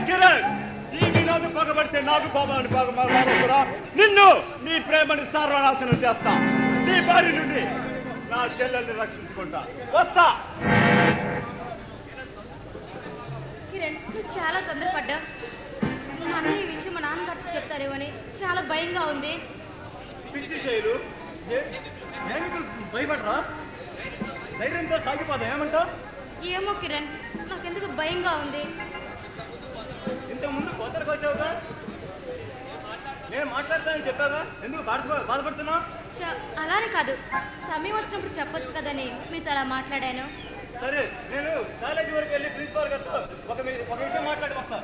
కిరణ్, ఈ వినోదం పగబడితే నాకు కోపాన్ని పగమరా నిన్ను నీ ప్రేమని సర్వనాశనం చేస్తా. నీ బారి నుండి నా చెల్లెల్ని రక్షించుకుంటా. వస్తా. కిరణ్, నువ్వు చాలా తొందరపడ్డా. మా అన్నయ్య ఈ విషయం మా నాన్నగారికి చెప్తారేమని చాలా భయంగా ఉంది. పిచ్చి చేయలు భయపడరా? ధైర్యంతో సాగిపోదా? ఏమంటా? ఏమో కిరణ్, నాకెందుకు భయంగా ఉంది. ఇంతకుముందు కోతలకు వచ్చావుగా, నేను మాట్లాడతానని చెప్పాగా, ఎందుకు బాధపడుతున్నావు? అలానే కాదు, సమయం వచ్చినప్పుడు చెప్పొచ్చు కదని మీతో అలా మాట్లాడాను. సరే, నేను కాలేజీ వరకు వెళ్ళి ప్రిన్సిపాల్ గారితో ఒక విషయం మాట్లాడి వస్తా.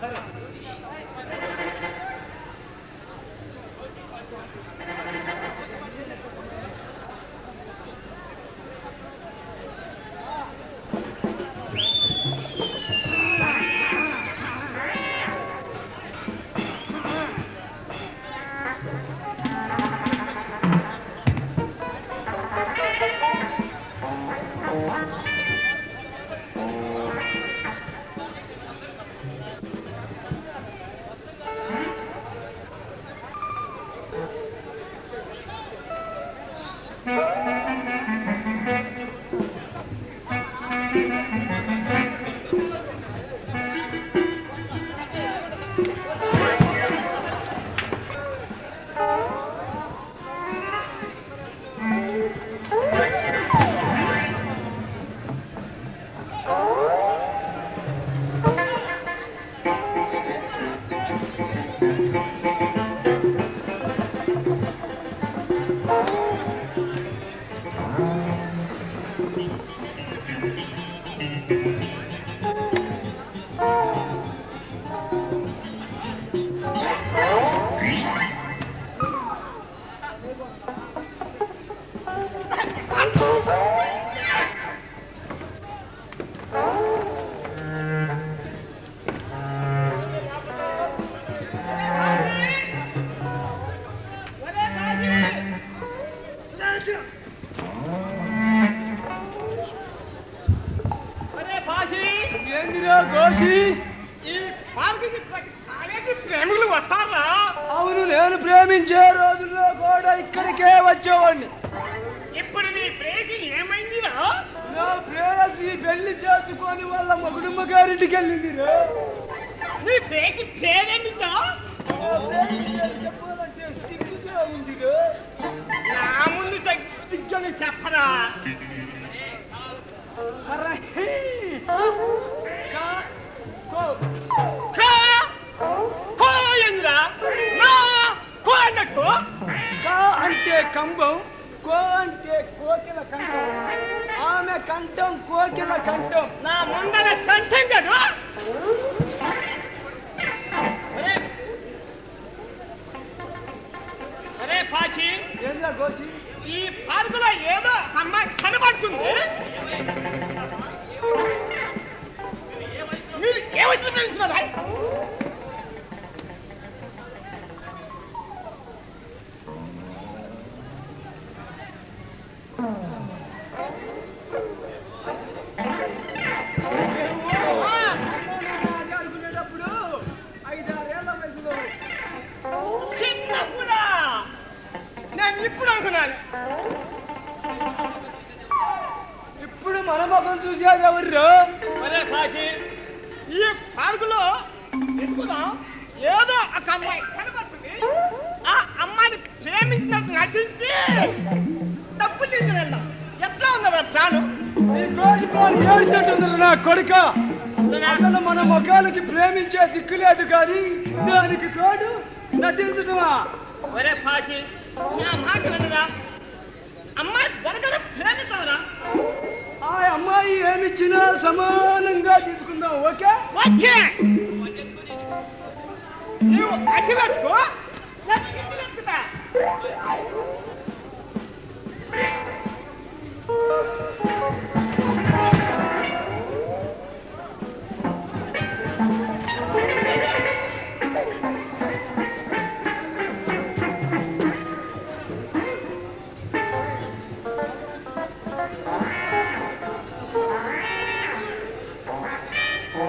సరే. ప్రేమికులు వస్తారా? అవును, నేను ప్రేమించే రోజుల్లో కూడా ఇక్కడికే వచ్చేవాడిని. ఇప్పుడు నీ ప్రేసి ఏమైందిరా? నా ప్రేయసి పెళ్లి చేసుకొని వాళ్ళ మగుడుమ్మ గారింటికి వెళ్ళిందిరా. నీ ప్రేసి పేరేమిటా? చెప్పాలంటే సిగ్గుగా ఉందిగా. నా ముందు సిగ్గని చెప్పరా? అంటే కంబం, కో అంటే కోకిల కంఠం. ఆమె కంఠం కోకిల కంఠం. నా ముందర కంఠం కదా. అరే పాచి, ఏంద్రా గోచి, ఈ పార్కులో ఏదో అమ్మాయి కనబడుతుంది. మీరు ఏ వయసులో ప్రేమిస్తున్నారా? అనుకునేటప్పుడు 5-6 ఏళ్ల వయసులో. చిన్నప్పుడా? నేను ఇప్పుడు అనుకున్నాను. ఇప్పుడు మన ముఖం చూసేది ఎవర్రా? అరే పాచి, ఈ పార్కులో ఎక్కుదాం. ఏదో ఒక అమ్మాయి కనబడుతుంది. ఆ అమ్మాయిని ప్రేమించినట్టు నటించి డబ్బులు తీసుకుని వెళ్దాం. ఎట్లా ఉందా ప్లాను? ఈ రోజు పోని ఏడ్చినట్టుంది నా కొడుక. అసలు మన ముఖాలకి ప్రేమించే దిక్కు లేదు కానీ దానికి తోడు నటించటమా? ఒరే పాచి, నా మాట వినరా? అమ్మాయి దొరకరు ప్రేమిస్తావరా? ఆ అమ్మాయి ఏమిచ్చినా సమానంగా తీసుకుందాం. Okay okay. నీవు అతి వెతుకో, నేను ఇటు వెతుకుతా. నా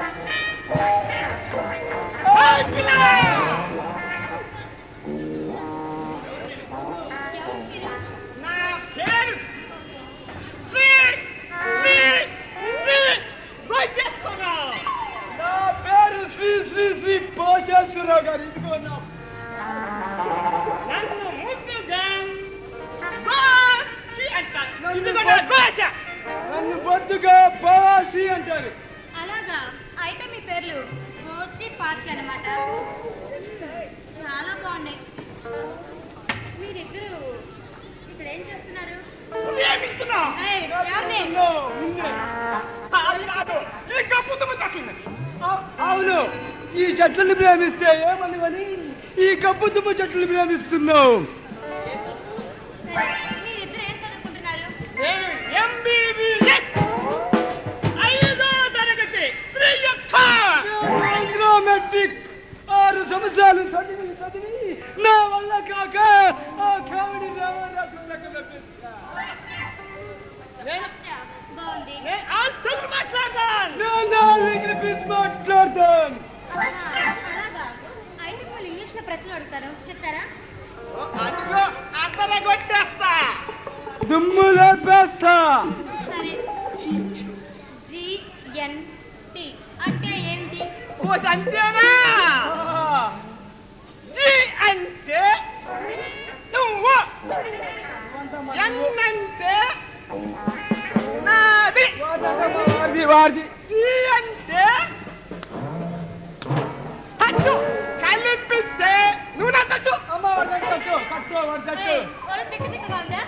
పేరు శ్రీ శ్రీ శ్రీ పోషేశ్వరరావు గారు. ఇదిగో నన్ను బొద్దుగా బాసి అంటారు. అలాగా అయితే మీ పేర్లు పోచి పాచి అన్నమాట. చాలా బాగున్నాయి. మీరిద్దరు ఇక్కడ ఏం చేస్తున్నారు? ఏయ్, ఎవరిని? అవును, ఈ చెట్లను ప్రేమిస్తే ఏమని ఈ కప్పు తుమ్మ చెట్లను ప్రేమిస్తున్నావు. సరే, మీరిద్దరు ఏం చదువుకుంటున్నారు? మెట్రిక్ 6 సంవత్సరాలు చదివి నా వల్ల కాక ఆ కామెడీ అచ్చా, బాగుంది. మాట్లాడతాను. అలాగా అయితే వాళ్ళు ఇంగ్లీష్ లో ప్రశ్నలు అడుగుతారు, చెప్తారా? దుమ్ము లేపేస్తా. సరే, GNT అంటే ఏంటి? అంతేనా? జీ అంటే నువ్వు, ఎన్ అంటే నాది, వాడిది జీ అంటే తట్టు, కలిపితే నువ్వు నా తట్టు. ఏయ్, వాళ్ళు తిక్కగా ఉందా?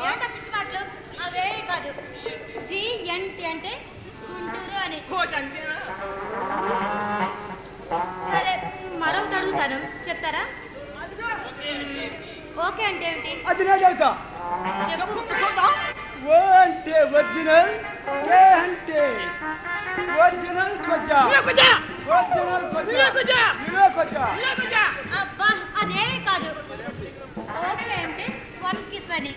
ఏంటో పిచ్చి మాటలు? అవేవి కాదు. GNT అంటే గుంటూరు అని. అంతేనా? సరే, మరొకటి అడుగుతాను, చెప్తారా? ఓకే అంటే ఏంటి? అది నేను చెబుతా. చెప్పు. చూద్దాం. ఓ అంటే ఒరిజినల్, కే అంటే ఒరిజినల్ కొజ్జా. ఒరిజినల్ కొజ్జా. అబ్బా, అదేవి కాదు. ఓకే అంటే 1 kiss అని.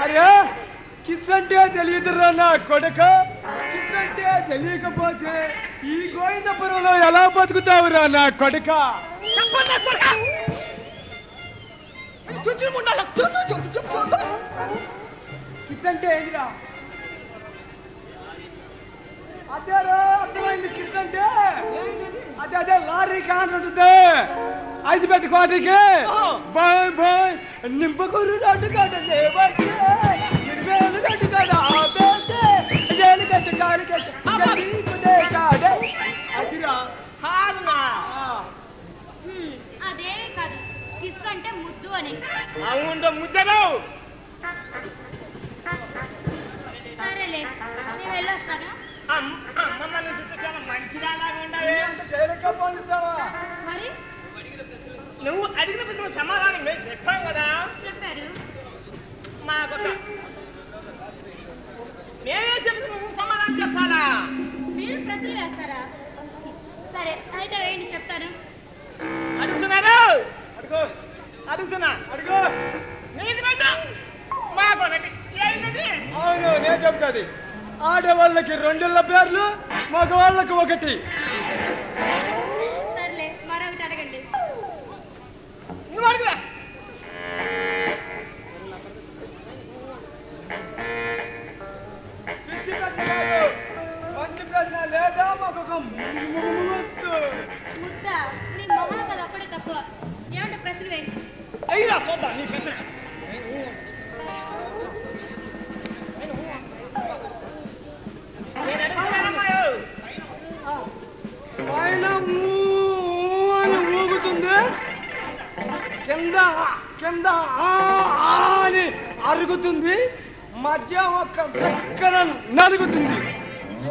అరే, కిస్ అంటే తెలియదురా నా కొడుక. కిస్ అంటే తెలియకపోతే ఈ గోవిందపురంలో ఎలా బతుకుతావురా నా కొడుక? కిస్ అంటే ఏంటిరా? అదేరా, అర్థమైంది. కిస్ అంటే అదే లారీ కాన్ ఉంటుంది, ఐదు పెట్టి కోటికి బాయ్ బాయ్ నింపకూరు నటు కాదండి, అదిరా. అదేవి కాదు. కిస్ అంటే ముద్దు అని. అవును, ముద్దను. సరేలే, నేను వెళ్ళొస్తాను. అమ్మ నన్ను చూస్తే చాలా మంచిదాలాగా ఉండవే. మరి నువ్వు అడిగిన ప్రశ్న సమాధానం మేము చెప్పాం కదా. చెప్పారు. మాకొక మేమే చెప్తే నువ్వు సమాధానం చెప్పాలా? మీరు ప్రశ్నలు వేస్తారా? సరే, అయితే వేయండి, చెప్తాను. అడుగుతున్నారు. అడుగు అడుగుతున్నా. అడుగు. నీకు రెండు, మాకొకటి. ఏంటది? అవును, నేను చెప్తాది. ఆడవాళ్ళకి 2 పేర్లు, మగవాళ్ళకి 1. సర్లే, మరొకటి అడగండి. నువ్వు అడుగురా. పిచ్చి ప్రశ్న కాదు, మంచి ప్రశ్న. లేదా మాకొక ముద్ద నీ మొహం కదా ఒక్కడే తక్కువ. ఏమంటే ప్రశ్నలు వేయండి. అయ్యిరా చూద్దాం నీ ప్రశ్న. నేను అడుగుతున్నానమ్మాయో. పైన అని ఊగుతుంది, కింద కింద అని అరుగుతుంది, మధ్య ఒక చక్కర నలుగుతుంది.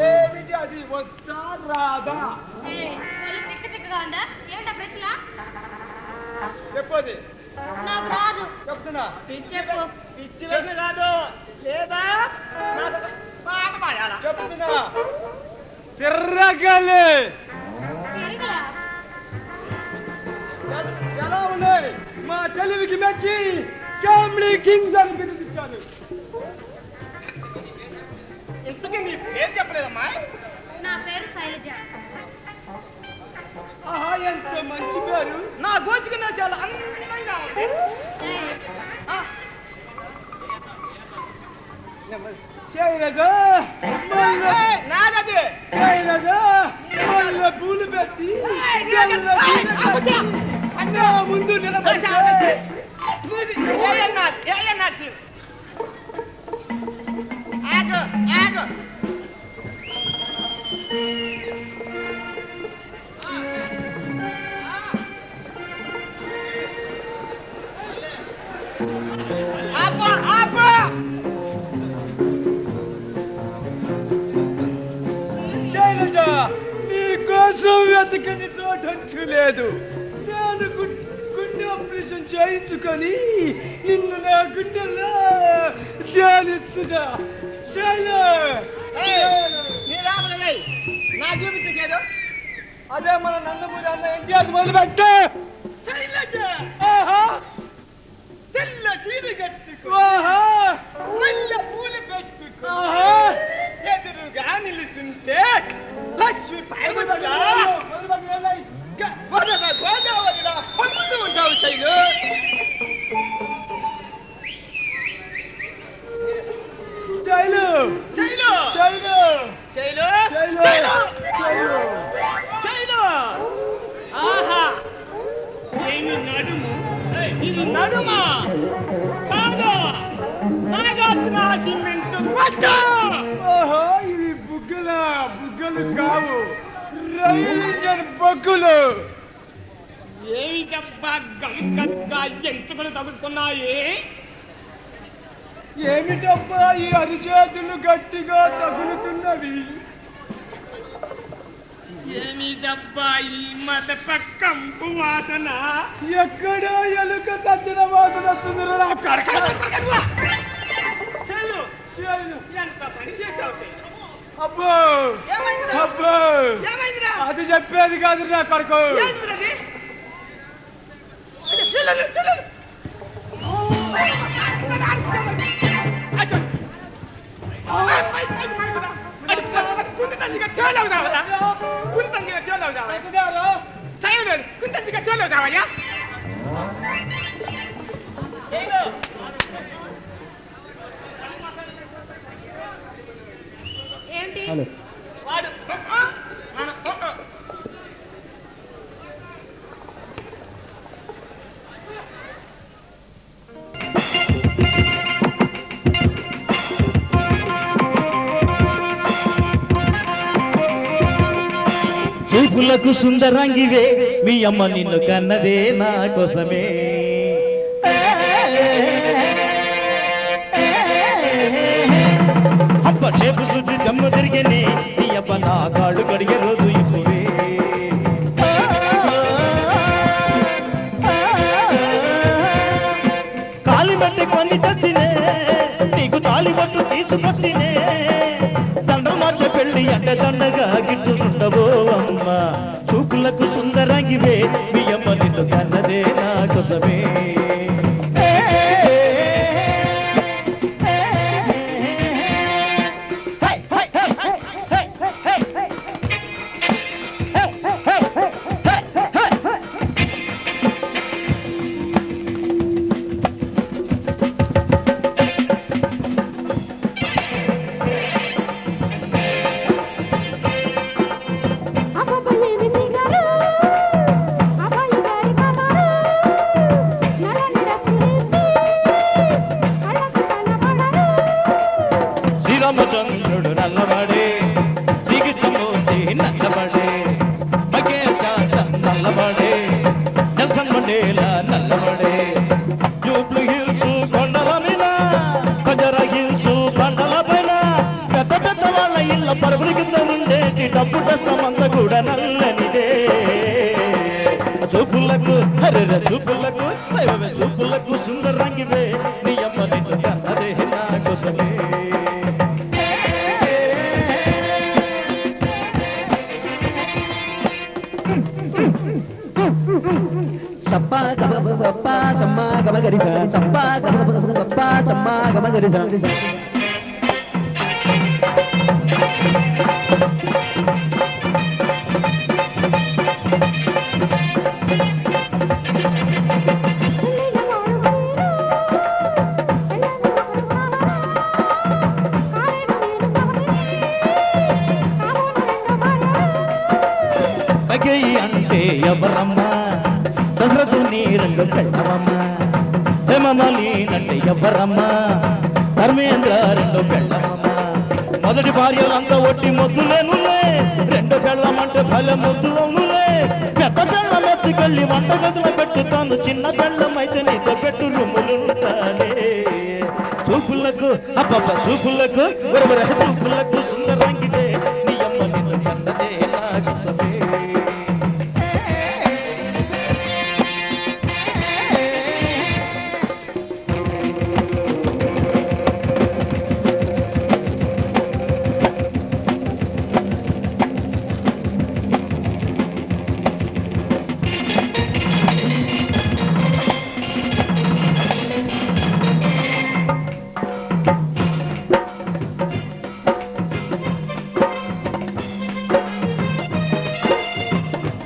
ఏమిటి అది? వద్దా రాదా? వాళ్ళు తిక్కగా ఉందా? ఏమిటా ప్రశ్న? చెప్పది. నాకు రాదు. చెప్తున్నా. చెప్పు. పిచ్చి ప్రశ్న కాదు. లేదా నాకు ఒక పాట పాడాలా? చెప్తున్నా. తిర్రగలే. తిరగలా? ఎలా ఉన్నాయి? మా తెలివికి మెచ్చి కామెడీ కింగ్స్ అని పిలిపించాను. పేరమ్మా? నా పేరు శైలజ. ఆహా, ఎంత మంచి పేరు. నా గోచికి నా చాలా అందంగా ఉంది. ఆ, శైలజ, నాదది. శైలజ, మల్ల పూలు పెట్టి తెల్ల చీర కట్టి నా ముందు నిలబడితే ఆగు ఆగు. ఆపు ఆపు. శైలజ, నీ కోసం వెతకని చోటంటూ లేదు. నేను గుండె ఆపరేషన్ చేయించుకొని నిన్ను నా గుండెల్లో ధ్యానిస్తున్నా. శైల, నీ రాములే నా చూపించలేదు. అదే మన నందమూరి అన్న ఎన్టీఆర్ మొదలు పెట్టే. శైలజ, ఆహా, తెల్ల చీర కట్టుకో, ఆహా, మల్లె పూలు పెట్టుకో, ఆహా. ఎదురుగా నిలుచుంటే లక్ష్మి పార్వతిలా గోదావరిలా పొందుతూ ఉంటావు. శైలు, శైలు, శైలు, శైలు, శైలు, శైలు, శైలు, శైలు. శైలు. ఆహా, ఏమి నడుము! ఇది నడుమా కాదు, నాగార్జున సిమెంట్ పట్టు. ఓహో, ఇవి బుగ్గలు కావు, రైలు ఇంజన్ బొగ్గులు. ఏమి డబ్బా గంగగా ఎంటుకలు తగులుతున్నాయి. ఏమిటబ్బా ఈ అరిచేతులు గట్టిగా తగులుతున్నవి? ఏమి డబ్బా ఈ మదప కంపు వాసన. ఎక్కడో ఎలుక చచ్చిన వాసన వస్తుందిరా నా కొడుక. శైలు, శైలు, ఎంత పని చేశావు శైలు. అబ్బో, ఏమైందిరా? అబ్బో, ఏమైందిరా? అది చెప్పేది కాదు నా కొడుకు. ఏంటిది అది? అయ్యో, పిల్లలు, పిల్లలు. అచ్చా. కుంది తండ్రిగా చేయాలి కావాలా? కుంది తండ్రిగా చేయాలి కావాలా? చేయలేదు, కుంది తండ్రిగా చేయాలి కావాలా? ఏంటి? వాడు మన చూపులకు సుందరంగివే మీ అమ్మ నిన్ను కన్నదే నా కోసమే. అప్ప చేపు చుట్టి జమ్ము తిరిగేనే నీ అప్ప నా కాళ్ళు కడిగే రోజు ఇప్పుడే. కాలి బట్టి కొన్ని తెచ్చినే నీకు తాలి పట్టు తీసుకొచ్చినే. దండం మార్చ పెళ్ళి అంటే దండగా గిట్టుకుంటవో అమ్మ. చూపులకు సుందరంగివే మీ అమ్మ నిన్ను కన్నదే నా కోసమే. శ్రీరామచంద్రుడు నల్లబడే, శ్రీకృష్ణమూర్తి నల్లబడే, మగేల్ జాన్సన్ నల్లబడే, నెల్సన్ మండేలా నల్లబడే. జూబ్లీ హిల్స్ కొండల మీద, కజరా హిల్స్ కొండల పైన, పెద్ద పెద్ద వాళ్ళ ఇళ్ళ పరుగుల కింద ఉండేటి డబ్బు కష్టమంతా కూడా నల్లనిదే. చూపులకు హరిర చూపులకు చూపులకు సుందరంగివే నీ అమ్మ నిన్ను కన్నదే నా కోసమే. సప్పా గమ గప్ప సమ్మా గమ గరిస సప్పా గమ గప్ప సమ్మా గమ గరిస అంటే ఎవరమ్మా దశరథు నీ రెండు పెళ్ళవమ్మా హేమమాలినంటే ఎవరమ్మా ధర్మేంద్ర రెండు పెళ్ళవమ్మా మొదటి భార్యలంతా ఒట్టి మొద్దులేనులే రెండు పెళ్ళమంటే భలే మొద్దులోనులే పెద్ద పెళ్ళం ఎత్తుకెళ్ళి వంటగదిలో పెట్టుతాను చిన్న పెళ్ళమైతే నీతో పెట్టు రూములుంటానే చూపులకు అబ్బబ్బ చూపులకు చూపులకు సుందరంగితే నీ అమ్మ నిన్ను కన్నదే నాగిసమే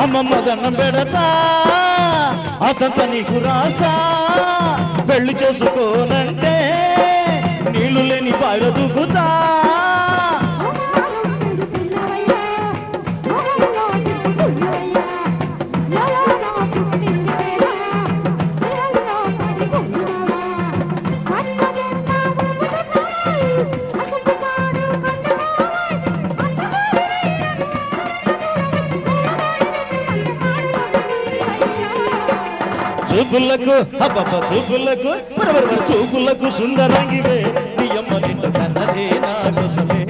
అమ్మమ్మ దండం పెడతా అసంత నీకు రాస్తా పెళ్లి చేసుకోనంటే నీళ్లు లేని బావిలో దూకుతా చూపులకు అబ్బబ్బ చూపులకు చూపులకు సుందరంగివే నీ అమ్మ నిన్ను కన్నదే నా కోసమే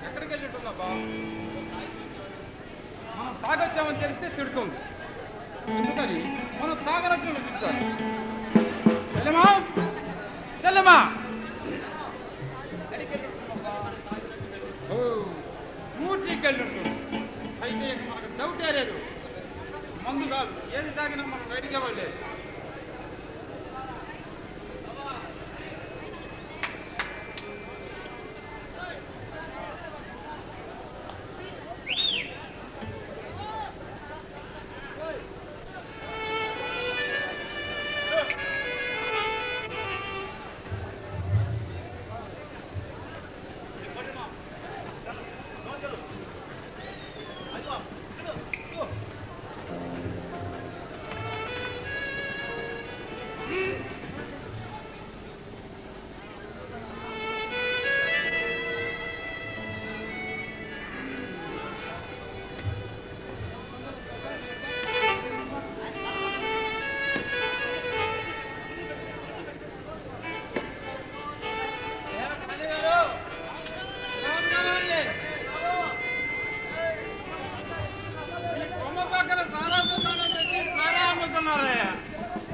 ఎక్కడికి వెళ్ళిట్టున్నాబా మనం తాగొచ్చామని తెలిస్తే తిడుతుంది ఎందుకని మనం తాగనట్లు చూస్తారు చెల్లెమా చెల్లెమా ఊటీకి వెళ్ళింటుంది అయితే మనకు డౌటే లేదు మందు కాదు ఏది తాగినా మనం బయటికి వెళ్ళలేదు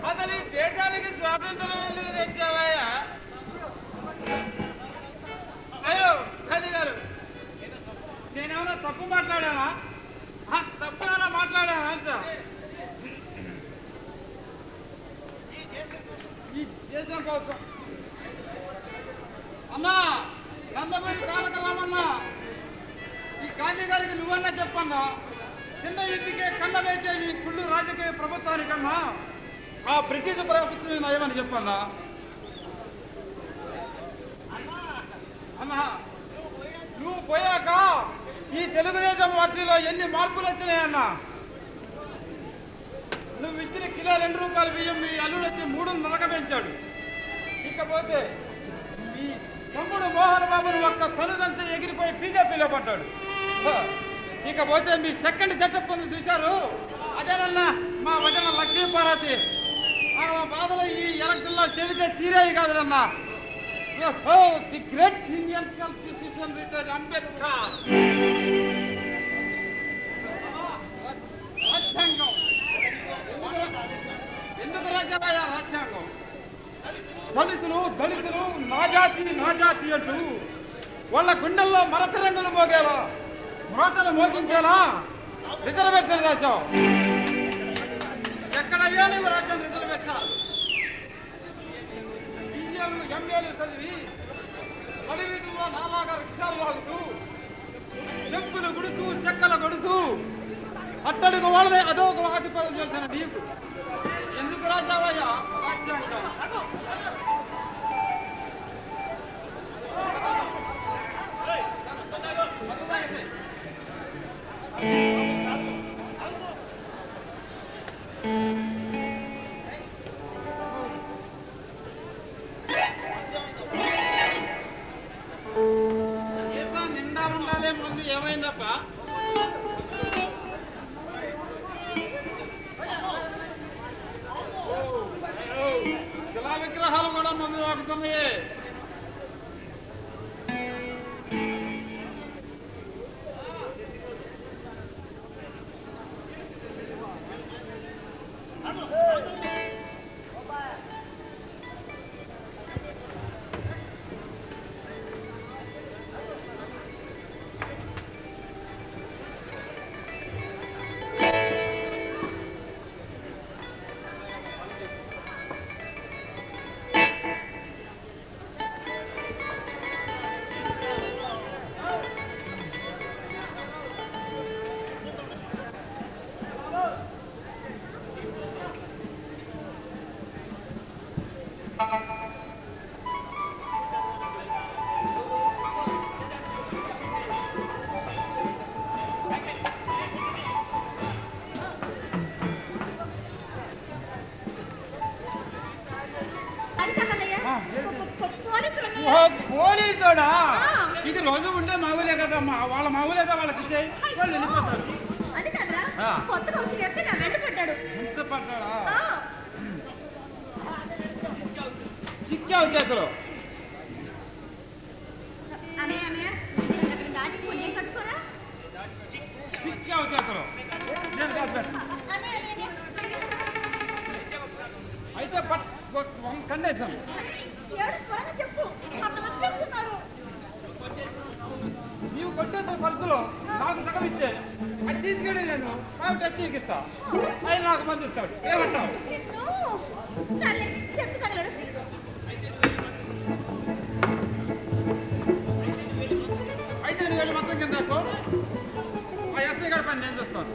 అసలు ఈ దేశానికి స్వాతంత్రం ఎందుకు తెచ్చావయ్యా అయ్యో ఖాళీ గారు నేనేమన్నా తప్పు మాట్లాడానా తప్పు ఏమైనా మాట్లాడానా అంట ఈ దేశం కోసం అమ్మా నందమూరి తారక రామన్నా ఈ గాంధీ గారికి నువ్వన్నా చెప్పన్నా చిన్న ఇంటికే కళ్ళ వేసేది ఫుల్లు రాజకీయ ప్రభుత్వానికన్నా ఆ బ్రిటిష్ ప్రభుత్వం నయమని చెప్పన్నా అన్నా నువ్వు పోయాక ఈ తెలుగుదేశం పార్టీలో ఎన్ని మార్పులు వచ్చినాయన్నా నువ్వు ఇచ్చిన కిలో 2 రూపాయల బియ్యం మీ అల్లుడు వచ్చి 3.5 పెంచాడు ఇకపోతే మీ తమ్ముడు మోహన్ బాబును ఒక్క తనుదంతా ఎగిరిపోయి బీజేపీలో పడ్డాడు ఇకపోతే మీ సెకండ్ సెటప్ అని చూశారు అదేనన్నా మా వదిన లక్ష్మీపార్వతి ఆ బాధలు ఈ ఎలక్షన్ లో చెబితే తీరేవి కాదన్నా the great Indian constitution retired Ambedkar గుండెల్లో మరపిరంగులు మోగేలా మ్రోతలు మోగించేలా రిజర్వేషన్ రాశావు. ఎక్కడయ్యా నువ్వు రాజ్యం రిజర్వేషన్? బియ్యాలు ఎంఏలు చదివి అడవిలో నాలాగా రిక్షాలు లాగుతూ చెప్పులు గుడుతూ చెక్కలు కొడుతూ అట్టడుగు వాళ్ళదే అదొక ఆధిపత్యం చేసిన నీకు ఎందుకు రాజావయ్యా రాజ్యాంగం? నిండా ఉండాలే ముందు ఏమైందప్ప? శిలా విగ్రహాలు కూడా ముందు ఆగుతున్నాయి. పోలీసుడా? ఇది రోజు ఉండే మామూలే కదమ్మా. వాళ్ళ మామూలేదా వాళ్ళకి వాళ్ళు వెళ్ళిపోతారు. చిక్కావు చేతులు చిక్కావు చేతులు నేను కాదు అయితే కండేశాను. నీవు కొట్టేసిన పరిస్థితుల్లో నాకు సగం ఇచ్చే అది తీసుకెళ్ళి నేను కాబట్టి హెచ్చరికిస్తా. ఆయన నాకు మందిస్తాడు. ఏమంటావు? అయితే నువ్వు వెళ్ళి మొత్తం కింద ఆ ఎస్ఐ గారి పని నేను చూస్తాను.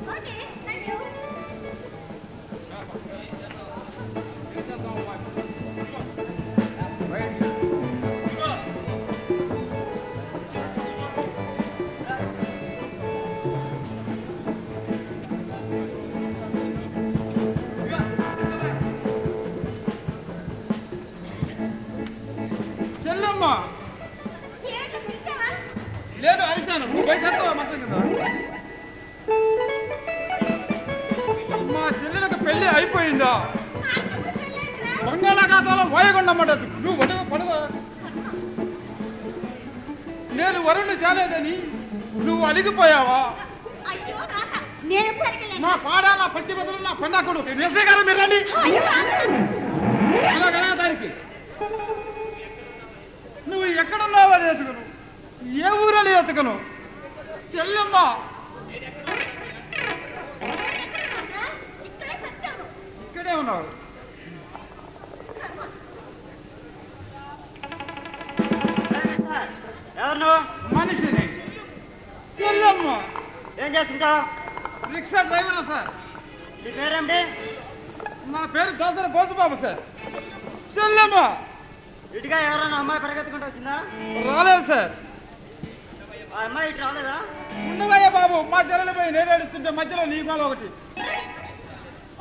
లేదు అరిశాను. నువ్వు బయట మొత్తం కింద. మా చెల్లెలకు పెళ్లి అయిపోయిందా? బంగాళాఖాతంలో వాయుగుండమ్మటది. నువ్వు పడుగో. నేను వరుణ్ణి తేలేదని నువ్వు అలిగిపోయావా? నా పాడాల పచ్చి బదులు నా పండాకుడు నిజగారు మీరు రండి. అలాగనా దానికి నువ్వు ఎక్కడున్నావని ఎతుకను, ఏ ఊరని ఎతుకను. చెల్లెమ్మ ఇక్కడే ఉన్నావు. ఎవరు? మనిషిని. చెల్లెమ్మ ఏం చేస్తుంటావు? Rickshaw driver sir. నీ పేరేమిటి? నా పేరు దోసర బోసుబాబు సార్. చెల్లెమ్మ ఇటుగా ఎవరైనా అమ్మాయి పరిగెత్తుకుంటూ వచ్చిందా? రాలేదు సార్. ఆ అమ్మాయి ఇటు రాలేదా? ఉండవయ్యా బాబు, మా చెల్లెలపై నేను ఏడుస్తుంటే మధ్యలో నీ గోల ఒకటి.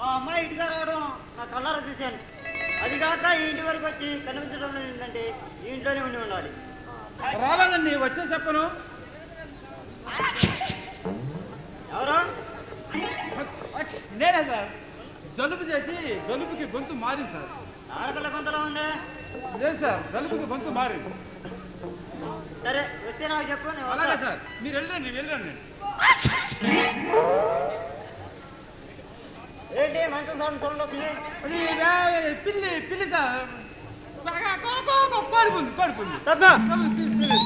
ఆ అమ్మాయి ఇటుగా రావడం నా కళ్ళారా చూశాను. అది కాక ఈ ఇంటి వరకు వచ్చి కనిపించడం ఏంటంటే ఈ ఇంట్లోనే ఉండి ఉండాలి. రాలేదండి, వచ్చే చెప్పను. ఎవరు? నేనే సార్. జలుబు చేసి జలుబుకి గొంతు మారింది సార్. ఆడపిల్ల గొంతులో ఉంది. లేదు సార్, జలుబుకి గొంతు మారింది. సరే వస్తే నాకు చెప్పు. అలాగే సార్, మీరు వెళ్ళండి. వెళ్ళండి. ఏంటి మంచం సౌండ్ వస్తుంది? అది పిల్లి సార్. కోడిపుంది. తప్ప పిల్లి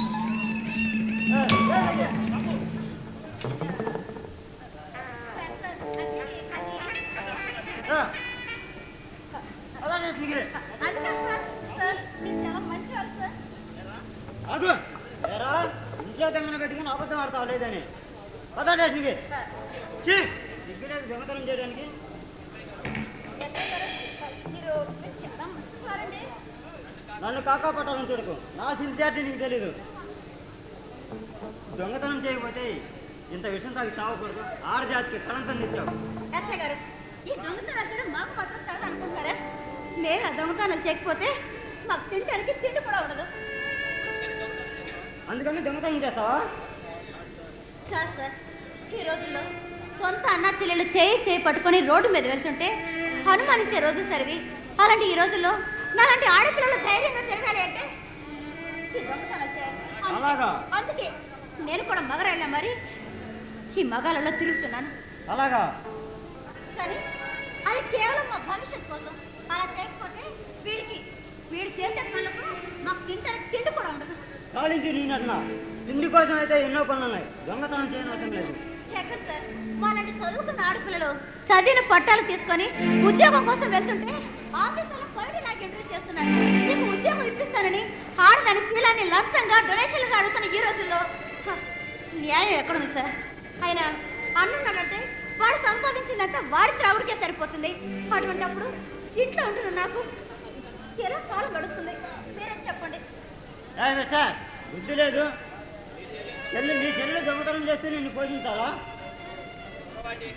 ఇంట్లో దొంగను పెట్టుకుని అబద్ధం ఆడతావు లేదని పదా స్టేషన్కి దొంగతనం చేయడానికి. నన్ను కాకా పట్టాలని చూడకు, నా సిన్సియారిటీ నీకు తెలీదు. దొంగతనం చేయకపోతే ఇంత విషయం తాగి తాగకూడదు. ఆడజాతికి కళంకం తెచ్చావు. ఈ దొంగతనాలు కూడా మాకు మాత్రం కాదు అనుకుంటారా? నేను ఆ దొంగతనం చేయకపోతే మాకు తినడానికి తిండి కూడా ఉండదు. అందుకని దొంగతనం చేస్తావా? కాదు సార్, ఈ రోజుల్లో సొంత అన్న చెల్లెలు చేయి పట్టుకొని రోడ్డు మీద వెళ్తుంటే అనుమానించే రోజు సరివి. అలాంటి ఈ రోజుల్లో నాలాంటి ఆడపిల్లలు ధైర్యంగా తిరగాలి అంటే ఈ దొంగతనం చేయాలి. అందుకే నేను కూడా మగరాళ్ళ మరి ఈ మగాళ్ళలో తిరుగుతున్నాను. అలాగా? కానీ అది కేవలం మా భవిష్యత్ కోసం. అలా చేయకపోతే వీడు చేసే పనులకు మాకు తింటానికి తిండి కూడా ఉండదు. కాలించి నేనన్నా తిండి కోసం అయితే ఎన్నో పనులు ఉన్నాయి, దొంగతనం చేయని అవసరం లేదు. ఎక్కడ సార్, వాళ్ళని చదువుకున్న ఆడపిల్లలు చదివిన పట్టాలు తీసుకొని ఉద్యోగం కోసం వెళ్తుంటే ఆఫీసులో పైడి లాగా ఇంటర్వ్యూ చేస్తున్నారు. నీకు ఉద్యోగం ఇప్పిస్తానని ఆడదాని శీలాన్ని లంచంగా డొనేషన్లుగా అడుగుతున్న ఈ రోజుల్లో న్యాయం ఎక్కడుంది సార్? ఆయన అన్నున్నాడంటే వాడు సంపాదించిందంతా వాడి త్రాగుడికే సరిపోతుంది. అటువంటిప్పుడు ఇంట్లో ఉంటున్న నాకు ఎలా కాలం గడుస్తుంది? మీరే చెప్పండి. బుద్ధి లేదు. నీ చెల్లి దొంగతనం చేస్తే నిన్ను పోషించాలా?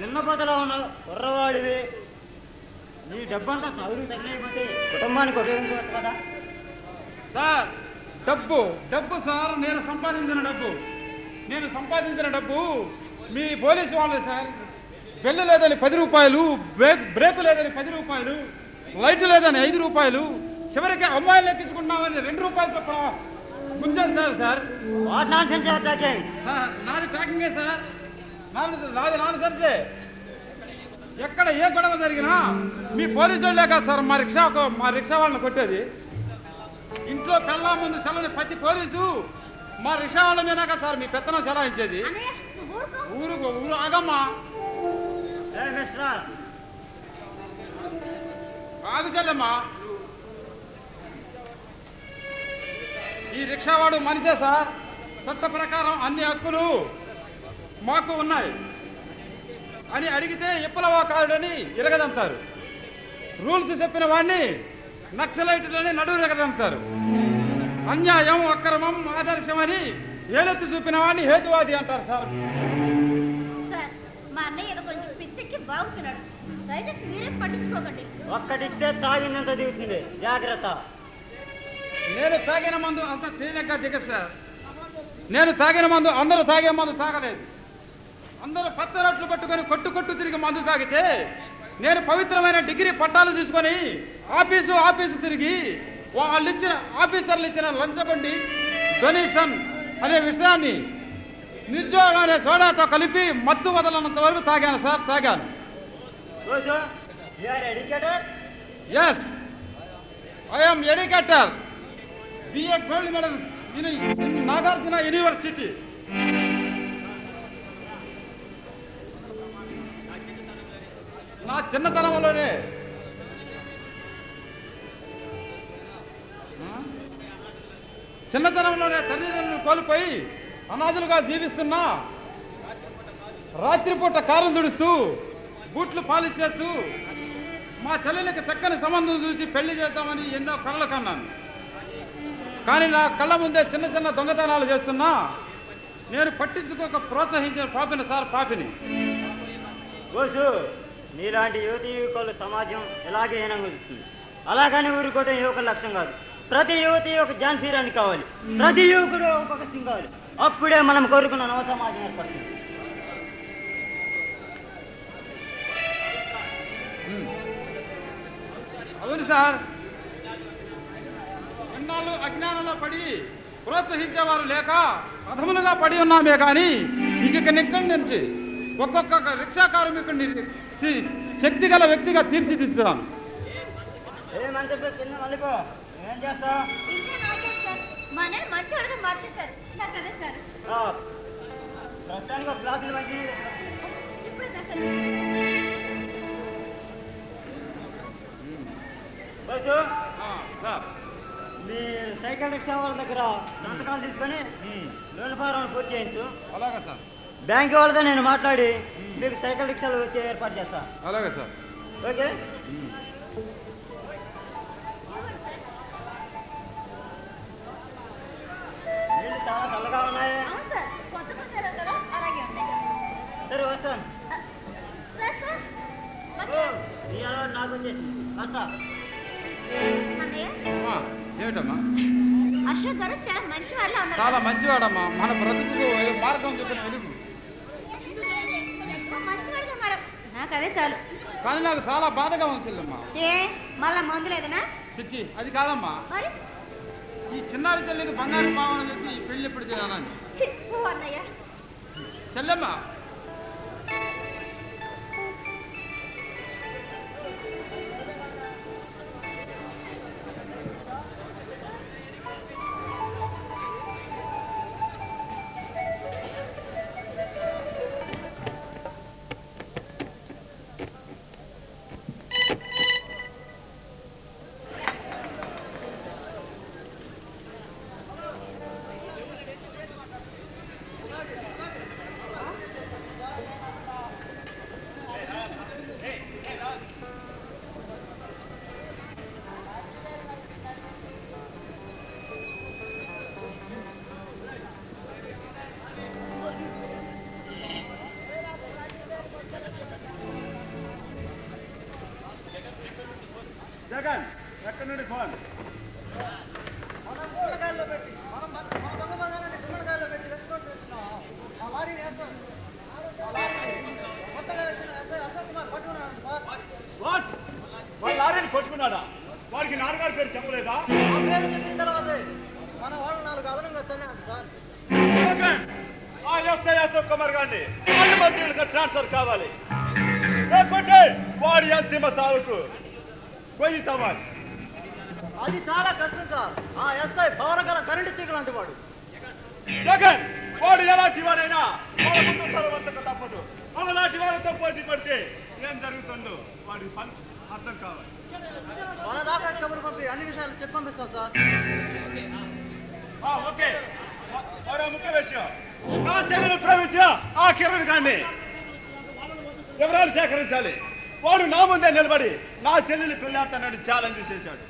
గిన్నపోతలా ఉన్నావు, కుర్రవాడివి. నీ డబ్బంతా చదువు తగిలిపోతే కుటుంబానికి ఉపయోగించవచ్చు కదా. సార్, డబ్బు సార్, నేను సంపాదించిన డబ్బు మీ పోలీసు వాళ్ళే సార్. బెల్లు లేదని 10 రూపాయలు, బ్రేకు లేదని 10 రూపాయలు, లైట్ లేదని 5 రూపాయలు, చివరికి అమ్మాయిలు ఎక్కించుకున్నామని 2 రూపాయలు చొప్పున గుంజేస్తారు సార్. నాది ట్రాకింగే సార్, నాది సరితే. ఎక్కడ ఏ గొడవ జరిగినా మీ పోలీసు వాళ్ళే కాదు సార్ మా రిక్షా వాళ్ళని కొట్టేది. ఇంట్లో పెళ్ళా ముందు సెలని ప్రతి పోలీసు మా రిక్షా వాళ్ళ మీద కదా సార్ మీ పెత్తనం సెలాయించేది. ఊరు ఆగమ్మా, ఆగు చెల్లెమ్మా. ఈ రిక్షావాడు మనిషే సార్. చట్ట ప్రకారం అన్ని హక్కులు మాకు ఉన్నాయి అని అడిగితే విప్లవకారుడని ఇరగదంతారు. రూల్స్ చెప్పిన వాడిని నక్సలైట్లని నడువు ఎగదంతారు. అన్యాయం, అక్రమం, ఆదర్శం అని ఏలెత్తి చూపిన వాడిని హేతువాది అంటారు సార్. మా అన్నయ్య ఏదో కొంచెం పిచ్చెక్కి బాగుతున్నాడు, దయచేసి మీరే పట్టించుకోకండి. ఒక్కటిస్తే తాగిందంత దిగుతుంది, జాగ్రత్త. నేను తాగిన మందు అంత తేలిగ్గా దిగదు సార్. నేను తాగిన మందు అందరూ తాగే మందు తాగలేదు. అందరూ పచ్చ రొట్లు పట్టుకొని కొట్టు తిరిగి మందు తాగితే నేను పవిత్రమైన డిగ్రీ పట్టాలు తీసుకొని ఆఫీసు తిరిగి ఆఫీసర్లు ఇచ్చిన లంచబండి డొనేషన్ అనే విషయాన్ని నిరుద్యోగం అనే సోడాతో కలిపి మత్తు వదలనంత వరకు తాగాను సార్, తాగాను. Yes, I'm educator. BA gold medal in Nagarjuna university. నా చిన్నతనంలోనే తల్లిదండ్రులు కోల్పోయి అనాథులుగా జీవిస్తున్నా రాత్రిపూట కారం దుడుస్తూ బూట్లు పాలిష్ చేస్తూ మా చెల్లెలకు చక్కని సంబంధం చూసి పెళ్లి చేద్దామని ఎన్నో కలలు కన్నాను. కానీ నా కళ్ళ ముందే చిన్న దొంగతనాలు చేస్తున్నా నేను పట్టించుకోక ప్రోత్సహించిన పాపిని సార్, పాపిని. బోసు, నీలాంటి యువకులు సమాజం ఎలాగే హీనంగుస్తుంది. అలాగని ఊరుకోవటం యువకుల లక్ష్యం కాదు. ప్రతి యువతి ఒక ఝాన్సీ రాణి కావాలి, ప్రతి యువకుడు ఒక భగత్ సింగ్ కావాలి. అప్పుడే మనం కోరుకున్న నవ సమాజం ఏర్పడుతుంది. అవును సార్, ఎన్నాళ్ళు అజ్ఞానంలో పడి ప్రోత్సహించేవారు లేక అధములుగా పడి ఉన్నామే కానీ ఇక నిక్కడి నుంచి ఒక్కొక్క రిక్షా కార్మికుడిని శక్తి గల వ్యక్తిగా తీర్చిదిద్దుతాను. ఏం చేస్తావు? మా అన్నయ్య మంచివాడుగా మార్చేశారు. నాకు అదే సార్. ప్రస్తుతానికి ఒక గ్లాసులు మంచి ఇప్పుడే సార్. బస్సు మీ సైకిల్ రిక్షా వాళ్ళ దగ్గర సంతకాలు తీసుకొని లోన్ ఫారం పూర్తి చేయించు. అలాగే సార్. బ్యాంక్ వాళ్ళతో నేను మాట్లాడి మీకు సైకిల్ రిక్షాలు వచ్చే ఏర్పాటు చేస్తా. అలాగే సార్. ఓకే. నీళ్ళు చాలా చల్లగా ఉన్నాయి. అవును సార్, కొత్త కొత్త కదా అలాగే ఉన్నాయి. సరే వస్తాను. సార్ సార్ నీ అలవాటు నాకు వచ్చేసి వస్తా. అన్నయ్య, ఏమిటమ్మా? అశోక్ గారు చాలా మంచి వాళ్ళ ఉన్నారు. చాలా మంచివాడమ్మా. మన బ్రతుకు మార్గం చూపిన వెలుగు. మంచివాడుగా మరి నాకు అదే చాలు. కానీ నాకు చాలా బాధగా ఉంటుందమ్మా. ఏ మళ్ళా మందు లేదనా? చిచ్చి అది కాదమ్మా. మరి ఈ చిన్నారి చెల్లికి బంగారు భావన తెచ్చి ఈ పెళ్లి ఎప్పుడు చేయాలని. చెప్పు అన్నయ్య. చెల్లెమ్మా జగన్ ఎక్కడి నుండి ఫోన్? వాట్? వాళ్ళ లారీని కొట్టుకున్నాడా? వాడికి నాన్నగారి పేరు చెప్పలేదా? జగన్, ఆ ఎస్ఐ అశోక్ కుమార్ గారిని మంత్రులకు ట్రాన్స్ఫర్ కావాలి. లేకుంటే వాడి అంతిమ సాగుకు పోయి తవ్వాలి. అది చాలా కష్టం సార్. ఆ ఎస్ఐ పవనకర కరెంటు తీగ లాంటి వాడు. జగన్, వాడు ఎలాంటి వాడైనా వాళ్ళ ముందు తలవంతక తప్పదు. అలాంటి వాళ్ళతో పోటీ పడితే ఏం జరుగుతుందో వాడికి పని అర్థం కావాలి. మన దాకా కబురు పంపి అన్ని విషయాలు చెప్పి పంపిస్తాం సార్. ఓకే. మరో ముఖ్య విషయం, నా చెల్లెలు ప్రేమించిన ఆ కిరణ్ గారిని వివరాలు సేకరించాలి. వాడు నా ముందే నిలబడి నా చెల్లెలు పెళ్ళాడతానని ఛాలెంజ్ చేశాడు.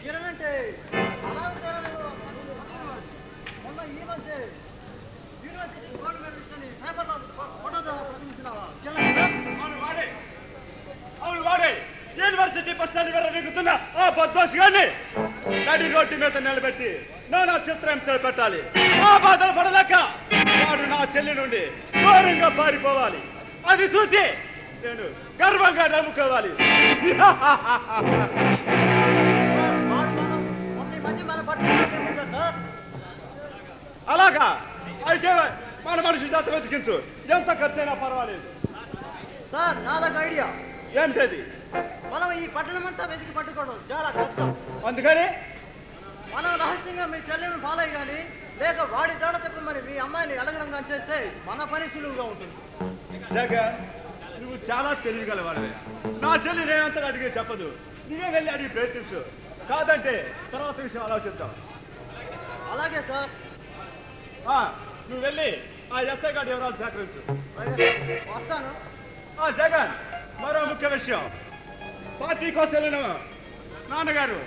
కిరణ్ అంటే మొన్న ఈ మధ్య యూనివర్సిటీ బోర్డు మీద కూర్చొని పేపర్లో ఫోటోతో ప్రకటించినావా? అవును వాడే. యూనివర్సిటీ బస్ స్టాండ్ వల్ల దిగుతున్న ఆ బద్మాష్ గారిని నడి రోడ్డు మీద నిలబెట్టి నా చిత్రం చేపట్టాలి. ఆ బాధలు పడలేక వాడు నా చెల్లి నుండి దూరంగా పారిపోవాలి. అది చూసి నేను గర్వంగా నమ్ముకోవాలి. అలాగా అయితే మన మనిషి జాత వెతికించు. ఎంత ఖర్చైనా పర్వాలేదు సార్. నాదొక ఐడియా. ఏంటది? మనం ఈ పట్టణం అంతా వెతికి పట్టుకోవడం చాలా కష్టం. అందుకని మనం రహస్యంగా మీ చెల్లెలను ఫాలో కానీ లేక వాడి జోడ చెప్పి మరి మీ అమ్మాయిని అడగడం కానీ చేస్తే మన పని సులువుగా ఉంటుంది. జగన్, నువ్వు చాలా తెలియగలవాడివే. నా చెల్లి నేనంతగా అడిగే చెప్పదు. నువ్వే వెళ్ళి అడిగి ప్రయత్నించు. కాదంటే తర్వాత విషయం ఆలోచిద్దాం. అలాగే సార్. నువ్వు వెళ్ళి ఆ ఎస్ఐ గారి వివరాలు సేకరించు. వస్తాను. జగన్, మరో ముఖ్య విషయం, పార్టీ కోసం వెళ్ళిన నాన్నగారు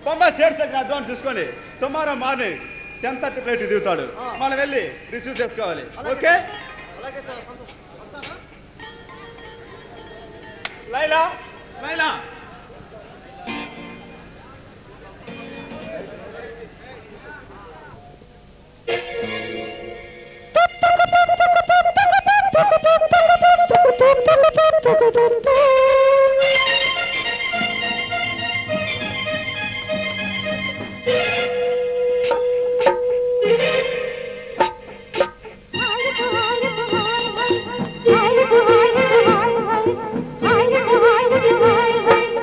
బొమ్మాయి సేట్ దగ్గర అడ్వాన్స్ తీసుకొని టుమారో మార్నింగ్ 10:30 ఫ్లైట్ దిగుతాడు. మనం వెళ్ళి రిసీవ్ చేసుకోవాలి. ఓకే? అలాగే సార్. వస్తాను. లైలా, లైలా, Hi,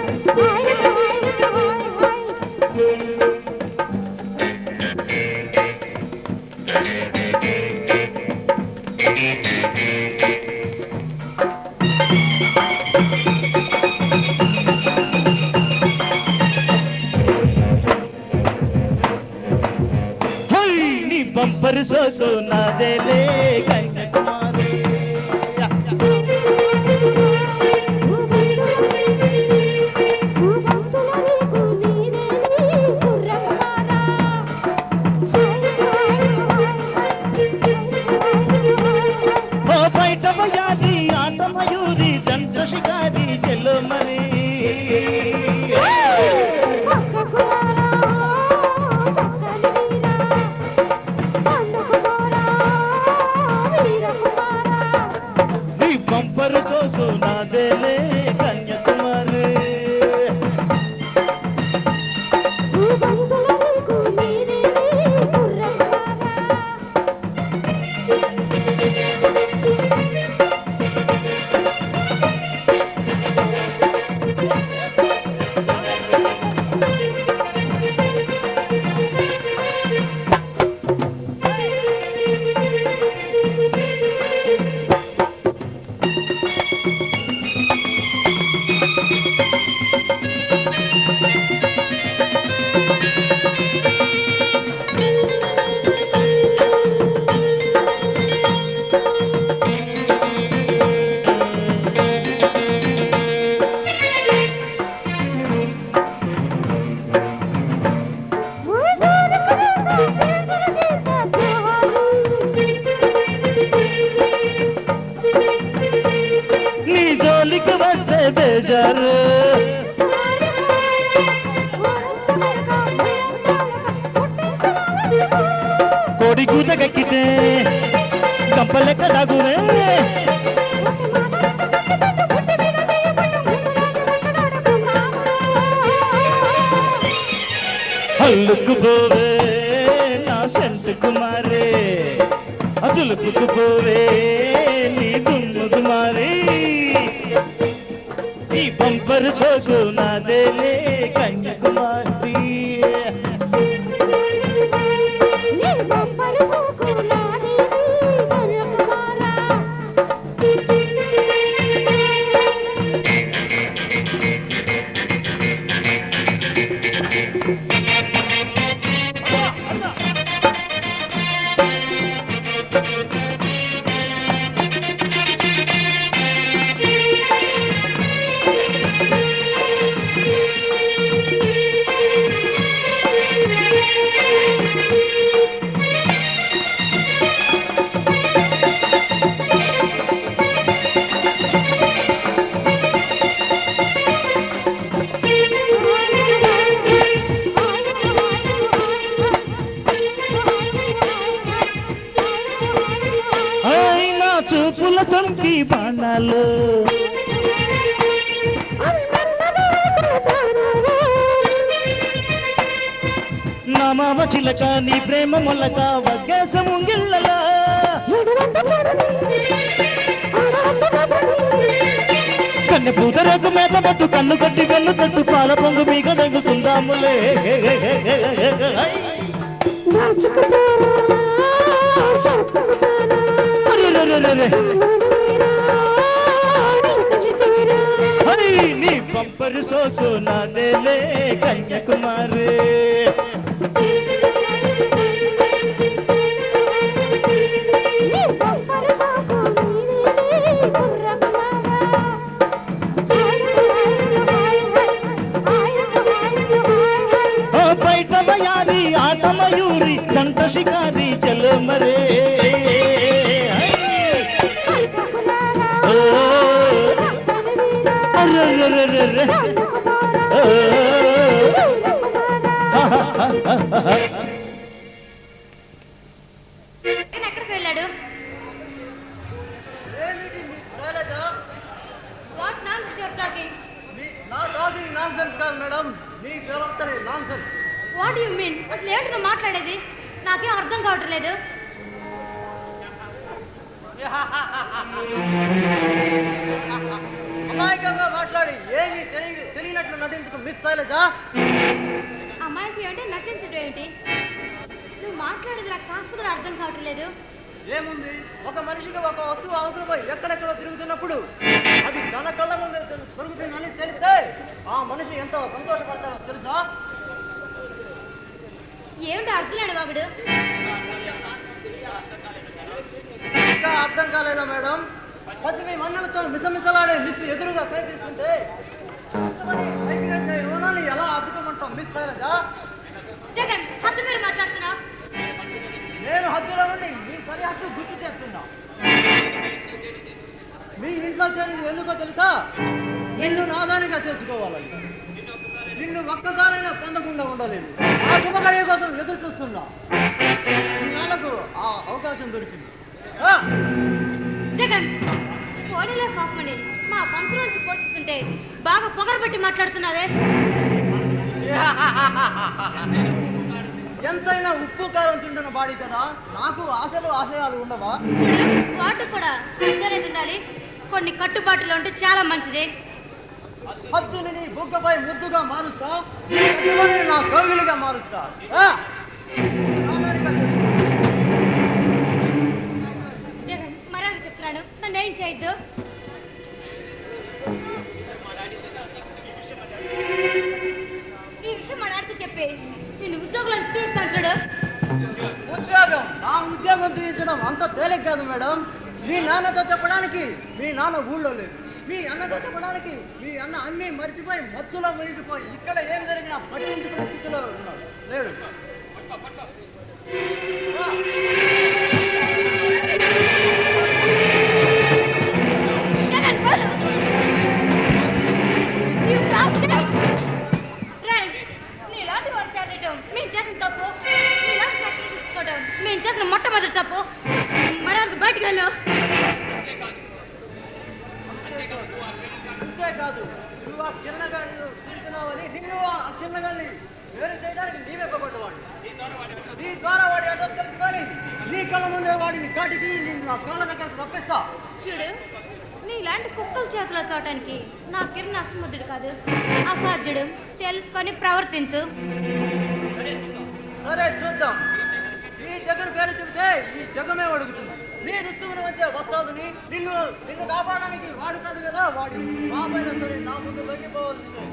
నీ బంపరు సోకు నాదేలే కన్యాకుమారి ఓ బయట వయాది ఆట మయూరి జంట షికారి చెల్లో మరి బంపరు సోకు నాదేలే కన్యాకుమారి నీ జోలికి వస్తే బేజారు కోడి కూతకెక్కితే కంపలెక్కడాగునే అల్లుకు పోవే నా సెంటు కుమారే అదులుకు పోవే నీ దుమ్ము కుమారి ఈ బంపరు సోకు నాదేలే కన్యాకుమారి చూపుల చంకి బాణాలు నా మామ చిలక నీ ప్రేమ మొలక వగ్గేసముంగిళ్ళలా కన్నె పూతరకు మేత పట్టు కన్ను కట్టి వెన్ను తట్టు పాల పొంగు మీకు దగ్గుకుందాములే నీ బంపరు సోకు నాదేలే కన్యాకుమారి బయట వయాది ఆట మయూరి జంట షికారి చెల్లో మరే ఎక్కడికి వెళ్ళాడు? What nonsense you are talking? Nonsense కాదు మేడం, నీ ప్రవర్తనే nonsense. What do you mean? అసలు ఏంటి నువ్వు మాట్లాడేది? నాకేం అర్థం కావట్లేదు. అమాయకంగా మాట్లాడి ఏమి తెలియనట్లు నటించుకు మిస్ శైలజా. అమాయకం ఏంటి, నటించడం ఏంటి? నువ్వు మాట్లాడేది నాకు కాస్త కూడా అర్థం కావట్లేదు. ఏముంది, ఒక మనిషికి ఒక వస్తువు అవసరమై ఎక్కడెక్కడో తిరుగుతున్నప్పుడు అది తన కళ్ళ ముందు దొరుకుతుందని తెలిస్తే ఆ మనిషి ఎంతో సంతోషపడతాడో తెలుసా? ఏమిటి అర్థలేడు వాగుడు? ఇంకా అర్థం కాలేదా మేడం? పది మీ మన్నలతో మిసమిసలాడే మిస్ ఎదురుగా ప్రయత్నిస్తుంటే రుణాన్ని ఎలా అడ్డుకోమంటాం మిస్ శైలజా? జగన్, హద్దు మీరు మాట్లాడుతున్నా. నేను హద్దులో ఉండి మీ సరిహద్దు గుర్తు చేస్తున్నా. మీ ఇంట్లో చేరింది ఎందుకో తెలుసా? నిన్ను నాదానిగా చేసుకోవాలని. నిన్ను ఒక్కసారైనా పొందకుండా ఉండలేదు. ఆ శుభగడియ కోసం ఎదురు చూస్తున్నా. మీ నాన్నకు ఆ అవకాశం దొరికింది. జగన్, పోనీలే పాపమని మా పంతుల నుంచి పోషిస్తుంటే బాగా పొగరబట్టి మాట్లాడుతున్నావే. ఎంతైనా ఉప్పు కారం తింటున్న బాడీ కదా, నాకు ఆశలు ఆశయాలు ఉండవా? చూడు, వాటికి కూడా హద్దు ఉండాలి. కొన్ని కట్టుబాటులు ఉంటే చాలా మంచిది. హద్దుని నీ బుగ్గపై ముద్దుగా మారుస్తా, నా కౌగిలిగా మారుస్తా. జగన్, మరొక చెప్తున్నాను, నన్ను ఏం చేయొద్దు. ఈ విషయం మా నాన్నతో చెప్పి నేను ఉద్యోగంలోంచి తీస్తాను. చూడు, ఉద్యోగం, నా ఉద్యోగం తీయించడం అంత తేలిక కాదు మేడం. మీ నాన్నతో చెప్పడానికి మీ నాన్న ఊళ్ళో లేదు. మీ అన్నతో చెప్పడానికి మీ అన్న అన్ని మర్చిపోయి మత్తులో మునిగిపోయి ఇక్కడ ఏం జరిగినా పట్టించుకునే స్థితిలో ఉన్నాడు లేడు. జగన్, వదలు. You rascal! రేయ్, నీలాంటి వాడు చేరడం మేము చేసిన తప్పు. నీలాంటి చక్కలు తెచ్చుకోవడం మేము చేసిన మొట్టమొదటి తప్పు. మరొక బయటికి వెళ్ళు. అంతేకాదు, నువ్వు ఆ కిరణగాడిని తిరుగుతున్నావని నిన్ను ఆ కిరణగాడిని వేరు చేయడానికి నీవే పడ్డవాడు. నీ ద్వారా వాడి అడ్రస్ తెలుసుకొని నీ కళ్ళ ముందే వాడిని కాటికి నేను నా కాళ్ళ దగ్గరకు రప్పిస్తా. చూడు, నీలాంటి కుక్కల చేతిలో చూడటానికి నా కిరణ అసముద్రుడు కాదు, అసాధ్యుడు. తెలుసుకొని ప్రవర్తించు. సరే చూద్దాం. ఈ జగన్ పేరు చెబితే ఈ జగమే అడుగుతుంది. నీ రుస్తువుని వచ్చే వస్తాదుని నిన్ను కాపాడడానికి వాడు కాదు కదా, వాడి బాబైనా సరే నా ముందు లొంగిపోవాల్సిందే.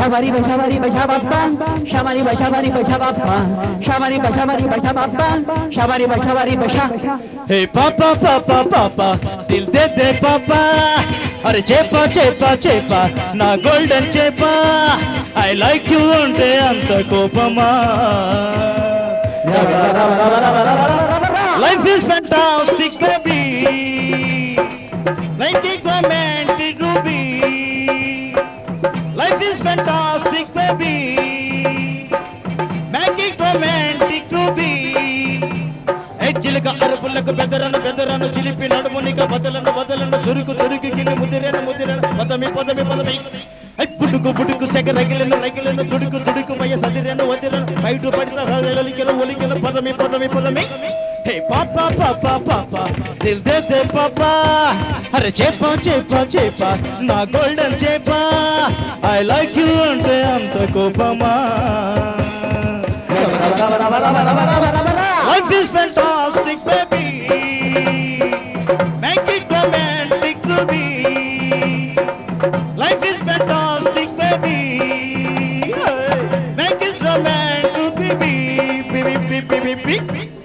Shabari bashabari bashabappa, shabari bashabari bashabappa, shabari bashabari bashabappa, shabari bashabari basha. Hey papa papa papa, dil de papa. Are chepa chepa chepa, na golden chepa. I like you ante anta kopama. Life is fantastic baby, like it romantic ruby. Life is fantastic baby, make it romantic ruby. చిలక అరుపులకు బెదరను చిలిపి నడుమునిక బదలను చురుకు కింది ముదిరను పదమి పుడుకు సెగ రగిలను తుడుకు మయ సదిరను వదిరను బయట పడిన ఒలికెల పదమి హే పాపా పాపా పాపా Dil they పాపా అరే చేపా నా గోల్డెన్ చేపా ఐ లైక్ యూ అంటే అంత కోపమా. Life is fantastic baby, make it romantic to be. Life is fantastic baby, make it romantic to be.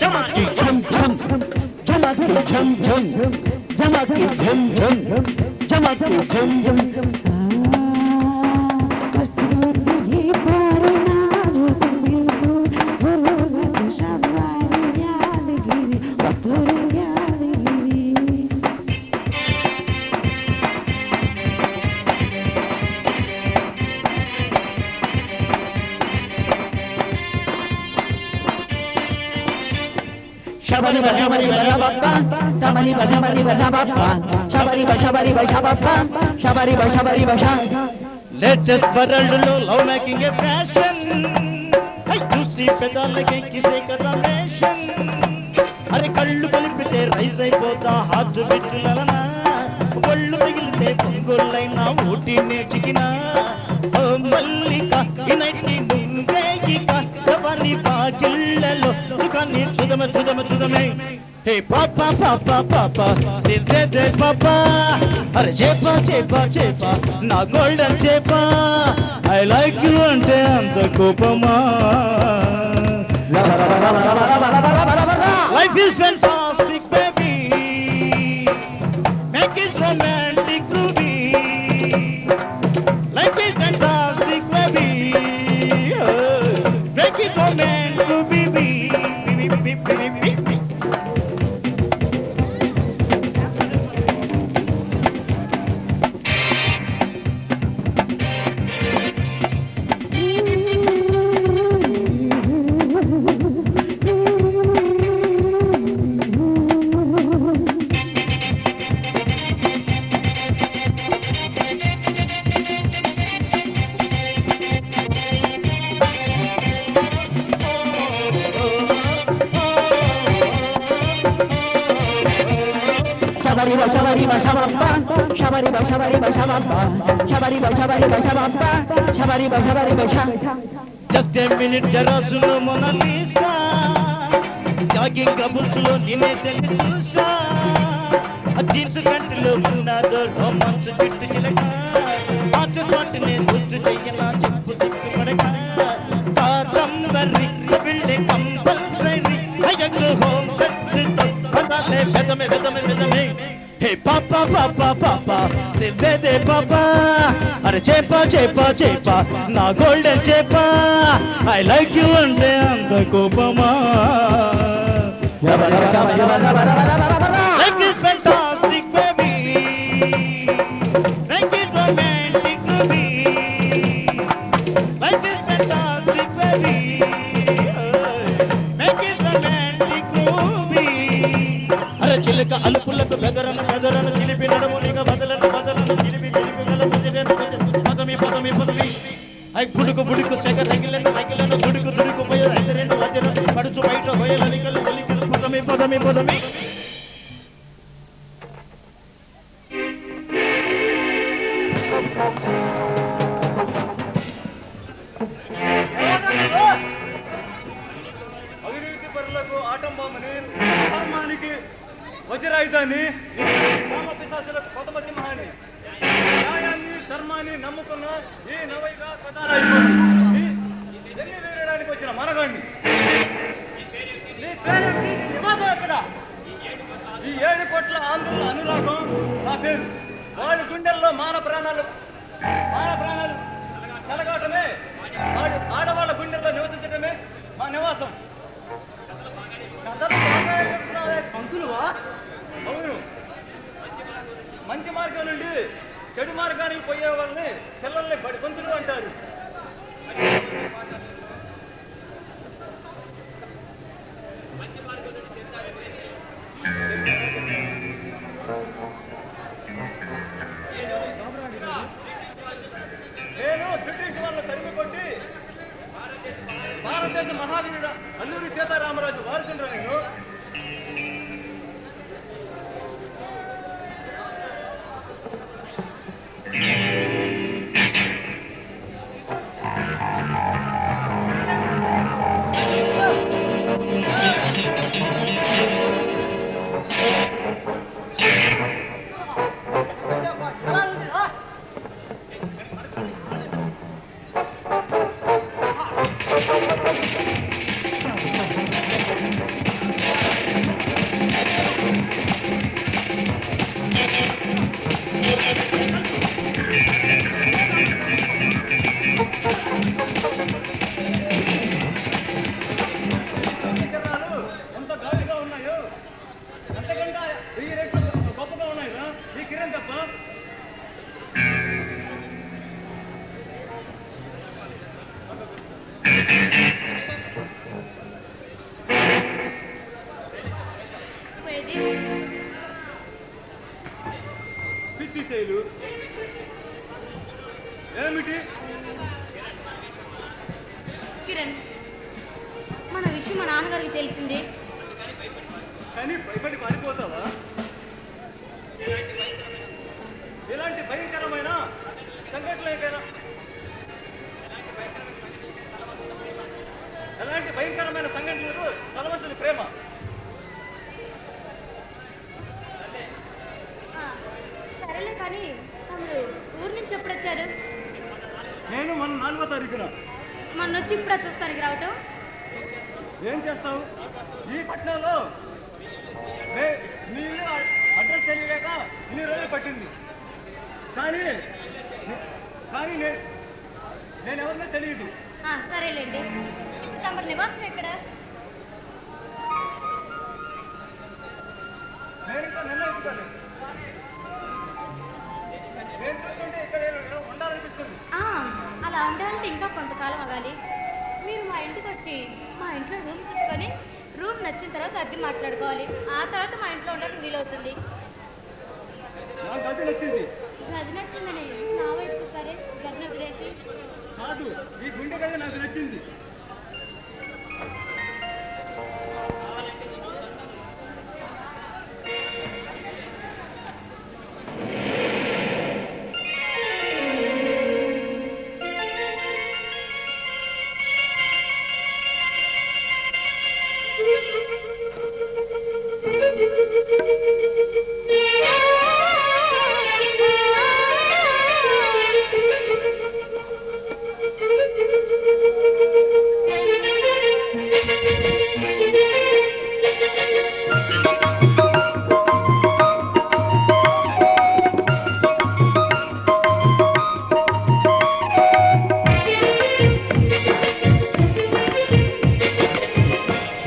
Jamaki chum chum, jamaki chum chum, jamaki chum chum, jamaki chum chum. shabari bashabari bashabappa shabari bashabari bashabappa shabari bashabari bashabappa shabari bashabari basha latest world లో love making ఏ fashion ఐ చూసి పెదాలకి కిసే కదా fashion అరే కళ్ళు కలిపితే rise అయిపోతా హార్ట్ బిట్టులనా ఒళ్ళు తగిలితే పొంగులైనా ఊటినే చికినా ఓ మల్లిక ఇనైటి నువ్వే ఇక ఎవరి బాకిళ్ళలో సుఖాన్ని చుదమే హే పాపా పాపా పాపా దిల్ దే పాపా అరే చేపా నా గోల్డెన్ చేపా ఐ లైక్ యు అంటే అంత కోపమా life is fantastic baby make it romantic ruby life is fantastic baby make it romantic ruby shabari bashabappa shabari bashabari bashabappa shabari bashabari bashabappa shabari bashabari basha just a minute jara suno mona lisa jogging clubs lo nine tele chusa a jeans pant lo unnado romance kittu chilaka hot spot ne gustu cheyana chippu sikku padaka kadambari build a compulsory ayang home to bedame hey papa de papa are chepa na golden chepa I like you ante anta kopama life is fantastic baby make it romantic baby life is fantastic baby make it romantic baby are chilka alpulak bedarana chilipi nadamunika badalana chilipi పదమి ఐ బుడుకు సెగ రగిలను దుడుకు పోయ రెండు వజన పడుచు బయట హోయలలికలు పదమి అవినీతి పరులకు ఆటంబామని ధర్మానికి వజ్రాయుధాన్ని పిశాచులకు పదమ సింహాన్ని న్యాయాన్ని ధర్మాన్ని నమ్ముకున్న ఈ నవైక కథానాయకుడిని ఎన్ని వేయడానికి వచ్చిన మనగాడిని నీ పేరేంటి నీ నివాసం ఎక్కడ ఈ 7 కోట్ల ఆంధ్రుల అనురాగం నా పేరు వాళ్ళ గుండెల్లో మాన ప్రాణాలు కలగటమే ఆడవాళ్ళ గుండెల్లో నివసించడమే మా నివాసం పంతులువా అవును మంచి మార్గం నుండి చెడు మార్గానికి పోయే వాళ్ళని పిల్లల్ని బడి పంతులు అంటారు నేను బ్రిటిష్ వాళ్ళ తరిమి కొట్టి భారతదేశ మహావీరుడు అల్లూరి సీతారామరాజు వారసుండ్రా నేను బుద్ధిశైలు ఏమిటి? కిరణ్, మన విషయం మా నాన్నగారికి తెలిసింది కానీ భయపడి పారిపోతావా? ఎలాంటి భయంకరమైన సంఘటనలకైనా ఎలాంటి భయంకరమైన సంఘటనలకు బలవంతుని ప్రేమ. సరేలే కానీ తమరు ఊరు నుంచి ఎప్పుడు వచ్చారు? నేను మన 4వ తారీఖున. మొన్న వచ్చి ఇప్పుడే చూస్తానికి రావటం? ఏం చేస్తావు? ఈ పట్టణంలో నీ అడ్రస్ తెలియలేక ఇన్ని రోజులు పట్టింది. కానీ కానీ నేను ఎవరినో తెలియదు. సరేలేండి. తమరు నివాసం ఎక్కడ? నేను ఇంకా నిర్ణయించుకోలేదు. నేను చూస్తుంటే ఇక్కడ ఉండాలనిపిస్తుంది. అలా ఉండాలంటే ఇంకా కొంతకాలం అవ్వాలి. మీరు మా ఇంటికి వచ్చి మా ఇంట్లో రూమ్ చూసుకొని రూమ్ నచ్చిన తర్వాత అద్దె మాట్లాడుకోవాలి. ఆ తర్వాత మా ఇంట్లో ఉండడానికి వీలవుతుంది. నాకు గది నచ్చింది. గది నచ్చిందని నా వైపు సరే గదిని వదిలేసి కాదు, ఈ గుండె గది నాకు నచ్చింది.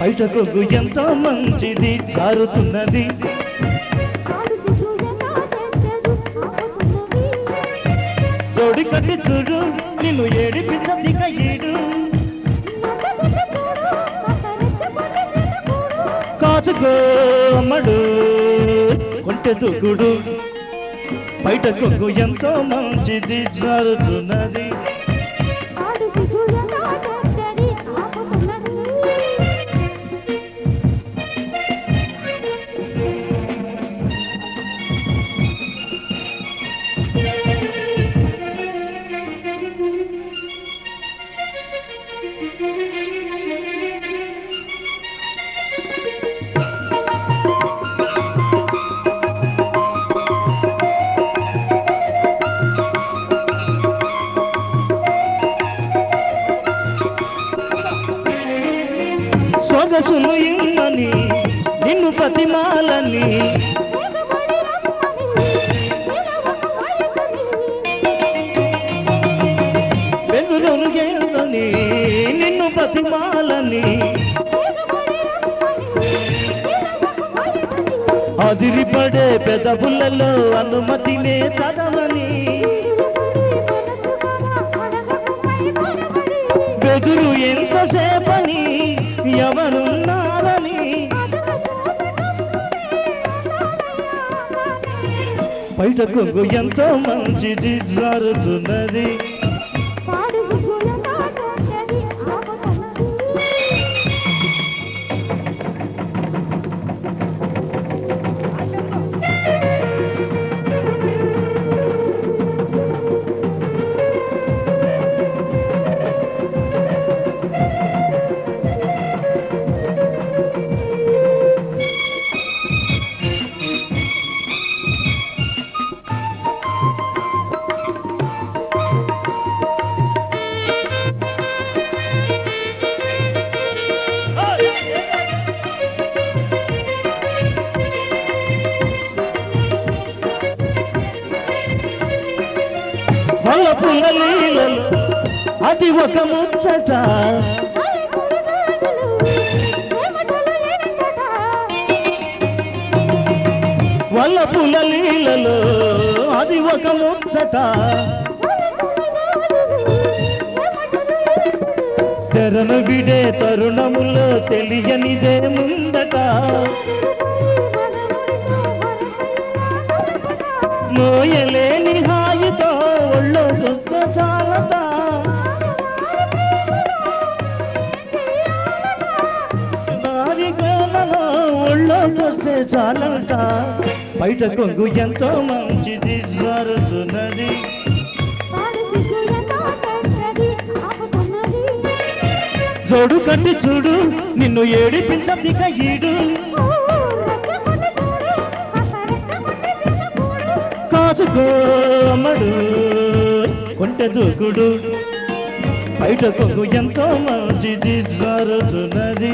బయట కొగ్గు ఎంతో మంచిది జారుతున్నది. జోడి కట్టి చూడు నిన్ను ఏడిపించదిక ఈడు. కాచుకో అమ్మడు కొంటె దూకుడు. బయట కొగ్గు ఎంతో మంచిది జారుతున్నది. సొగసులు ఇమ్మని నిన్ను ప్రతిమాలని బెదురును గేదని నిన్ను ప్రతిమాలని అదిరిపడే పెదవులలో అనుమతినే చదవని బెదురు ఎంతసేపని ఎవరున్నారని బయట కొంగు ఎంతో మంచిది జారుతున్నది. వల్లపుల లీలలు అది ఒక ముచ్చట. వల్లపుల లీలలో అది ఒక ముచ్చట. తెరను విడే తరుణములో తెలియనిదే ముందట. మోయలేని హాయితో ఒళ్ళో చూస్తే చాలట వారి గోలలో ఒళ్ళో చూస్తే చాలట బయట కొంగు ఎంతో మంచిది సరసునది జోడు కట్టి చూడు నిన్ను ఏడిపించదిక ఈడు కాసుకోమడు కొంటె దూకుడు బయట కొంగు ఎంతో మంచిది సరసునది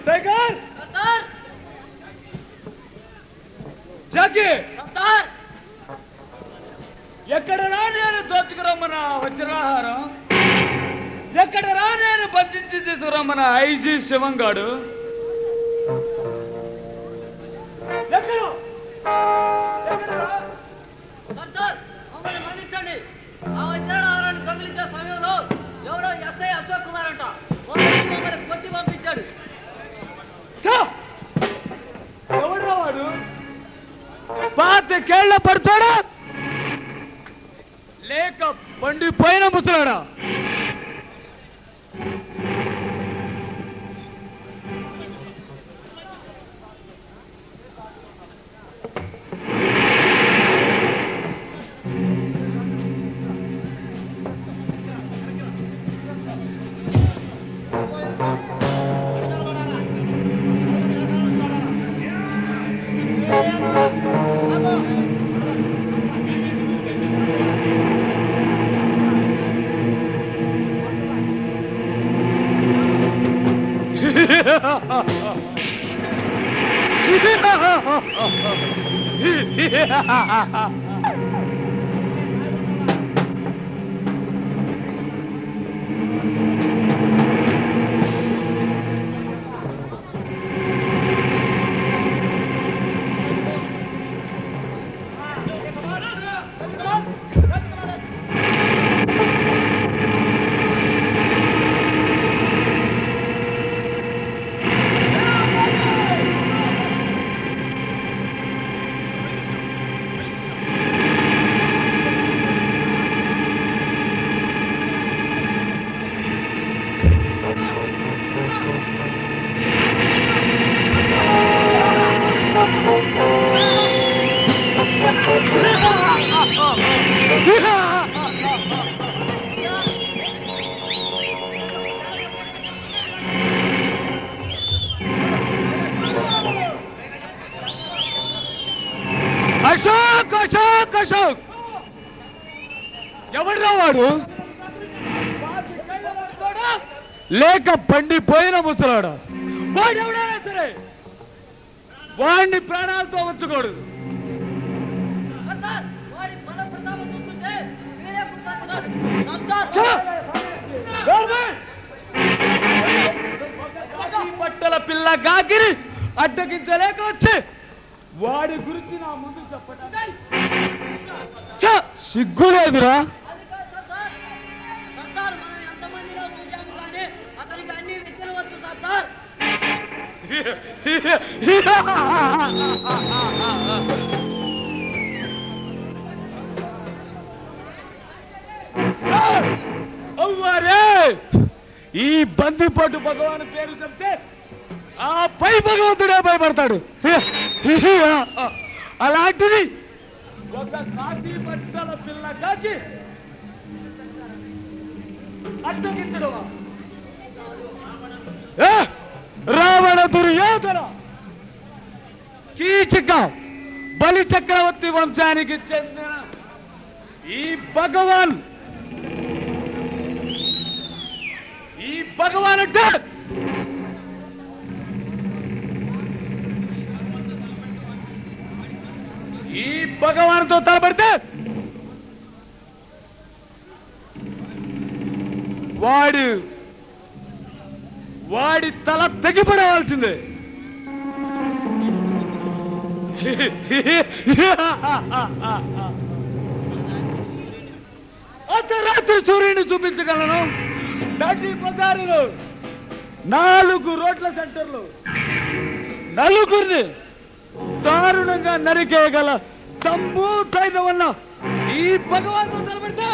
టైగర్ జాకీ ఎక్కడరా నేను దోచుకురమ్మన్నా వచ్చిన ఆహారం ఎక్కడరా నేను బంధించి తీసుకురమ్మన్నా ఐజీ శివంగాడు మన్నించండి ఆ వచ్చిన ఆహారాన్ని దొంగిలించే సమయంలో ఎవడో ఎస్ఐ అశోక్ కుమార్ అంట మమ్మల్ని కొట్టి పంపించాడు. ఎవడరా వాడు? పాతికేళ్ల పడుతాడా లేక పండిపోయిన ముసలాడా? అశోక్ అశోక్ అశోక్ ఎవడ్రా వాడు? లేక పండిపోయిన ముసలాడా? వాడు ఎవడైనా సరే వాడిని ప్రాణాలతో ఉంచకూడదు. సర్దార్ వాడి బల ప్రతాపం చూస్తుంటే మీరే గుర్తొస్తున్నారు. సర్దార్ పట్టల పిల్ల గాకిరి అడ్డగించలేక వచ్చి వాడి గురించి నా ముందు చెప్పడానికి సిగ్గు లేదురా. అది కాదు సర్దార్. సర్దార్ మనం ఎంతమందిలో చూశాము కానీ అతనికి అన్ని విద్యలు వచ్చు సర్దార్. అవ్వారే ఈ బందిపోటు భగవాన్ పేరు చెప్తే ఆ పై భగవంతుడే భయపడతాడు. అలాంటిది ఒక కాకి బట్టల పిల్ల కాకి అడ్డగించడమా? రావణ దుర్యోధన కీచక బలి చక్రవర్తి వంశానికి చెందిన ఈ భగవాన్ అంటే ఈ భగవాన్తో తలపడితే వాడి తల తెగిపడవలసిందే. అర్ధరాత్రి సూర్యుని చూపించగలను. నటి బజారులో 4 రోడ్ల సెంటర్లు నలుగురిని దారుణంగా నరికేయగల దమ్ము ధైర్యం వల్ల ఈ భగవంతుతో తలపెడితే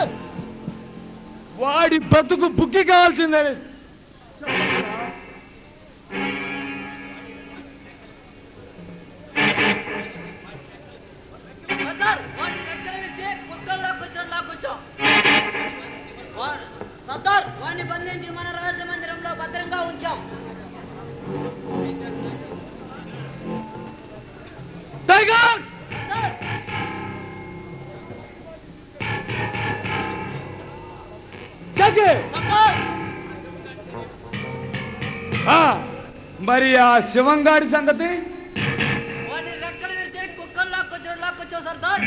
వాడి బతుకు బుక్కి కావాల్సిందే. సర్దార్ వాడిని ఎక్కడ ఇచ్చి కుక్కల్లో కూర్చో. సర్దార్ వాడిని బంధించి మన రాజ మందిరంలో భద్రంగా ఉంచాం. టైగర్ మరి ఆ శివంగాడి సంగతి? వాడిని రెక్కలు విరిచి కుక్కల్లో కూర్చో సర్దార్.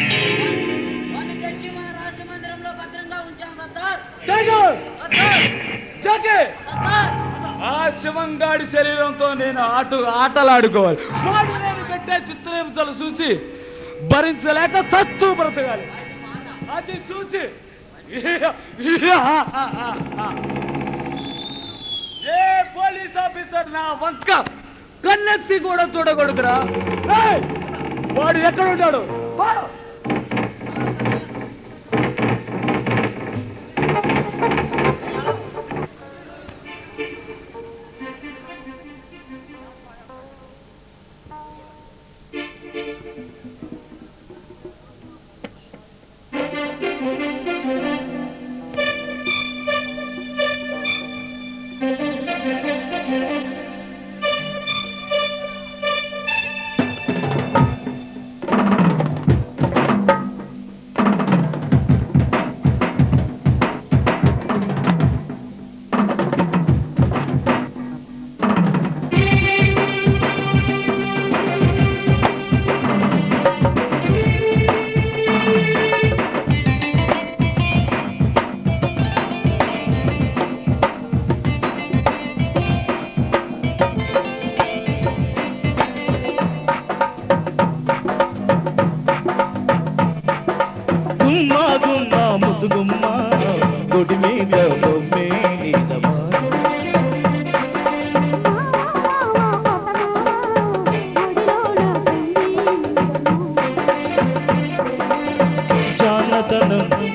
వాడిని తెచ్చి మన రాజ మందిరంలో భద్రంగా ఉంచాం సర్దార్. టైగర్ సర్దార్ ఆ శివంగాడి శరీరంతో నేను ఆటలాడుకోవాలి. వాడు నేను పెట్టే చిత్రహింసలు చూసి భరించలేక సస్తూ బ్రతకాలి. అది చూసి ఏ పోలీస్ ఆఫీసర్ నా వంక కన్నెత్తి కూడా చూడకూడదురా. వాడు ఎక్కడ ఉంటాడు?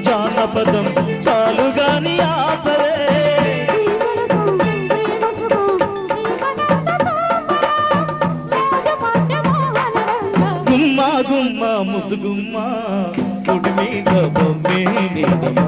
జానపదం చాలుగాని ఆపరే గుమ్మ గుమ్మ ముద్దు గుమ్మ గుడి మీద బొమ్మే నీదమా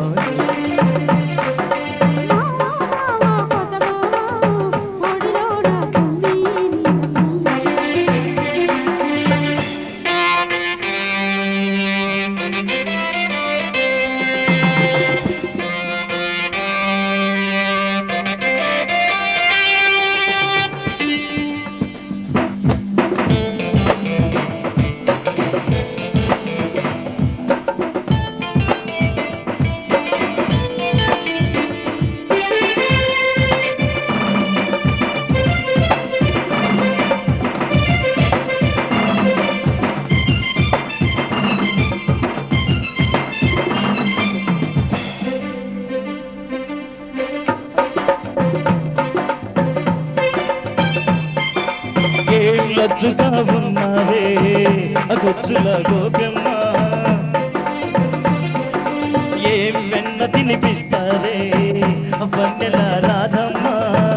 ఉన్నావే అగొచ్చుల గోపెమ్మ ఏం వెన్న తినిపిస్తారే వన్నెల